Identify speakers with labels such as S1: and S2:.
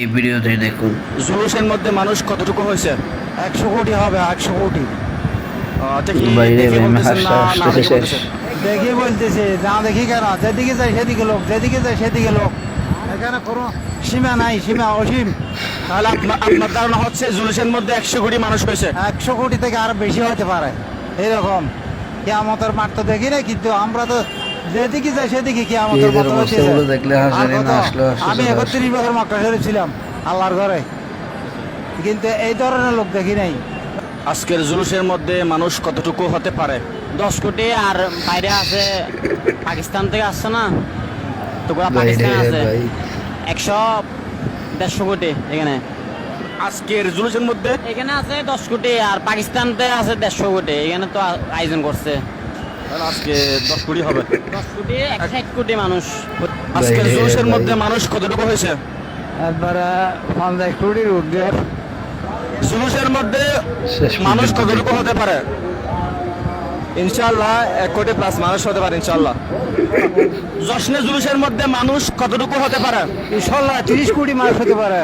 S1: এই ভিডিওতে দেখুন
S2: জুলুসের মধ্যে মানুষ কতটুকু হয়েছে?
S3: 100 কোটি হবে, 100 কোটি।
S1: বাইরে হাসতে হাসতে শেষ।
S3: দেখি বলতেছে, না দেখি কেন, যেদিকে যায় সেদিকে লোক, যেদিকে যায় সেদিকে লোক, এখানে কোনো সীমা নাই, সীমা অসীম।
S2: তাহলে আপনার ধারণা হচ্ছে জুলুসের মধ্যে 100 কোটি মানুষ হয়েছে।
S3: 100 কোটি থেকে আরো বেশি হতে পারে এরকম। কিয়ামতের মাঠ তো দেখি না, কিন্তু আমরা তো যেদিকে যাই সেদিকে কিয়ামতের মাঠ হচ্ছে।
S1: দেখলে হাসেনি না আসলো
S3: আমি 31 বছর মক্কা শরীফ ছিলাম আল্লাহর ঘরে, কিন্তু এই ধরনের লোক দেখি নাই।
S2: আজকের জুলুসের মধ্যে মানুষ কতটুকু হতে পারে?
S4: 10 কোটি। আর বাইরে আছে, পাকিস্তান থেকে আসছে না, তো গোটা পাকিস্তান আছে 100-150 কোটি। এখানে
S2: আজকের জুলুসের মধ্যে
S4: এখানে আছে 10 কোটি, আর পাকিস্তান থেকে আছে 150 কোটি। এখানে তো আয়োজন করছে।
S2: তাহলে আজকে 10 কোটি হবে।
S4: 10 কোটি 160 কোটি মানুষ।
S2: আজকের জুলুসের মধ্যে মানুষ কতটুকু হয়েছে?
S3: একবারে 50 কোটির ঊর্ধ্বে।
S2: জুলুসের মধ্যে
S1: শেষ
S2: মানুষ
S1: পর্যন্ত
S2: কতটুকু হতে পারে? ইনশাআল্লাহ 1 কোটি প্লাস মানুষ হতে পারে ইনশাআল্লাহ। জশ্নে জুলুসের মধ্যে মানুষ কতটুকু হতে পারে?
S3: ইনশাল্লাহ 30 কোটি মানুষ হতে পারে।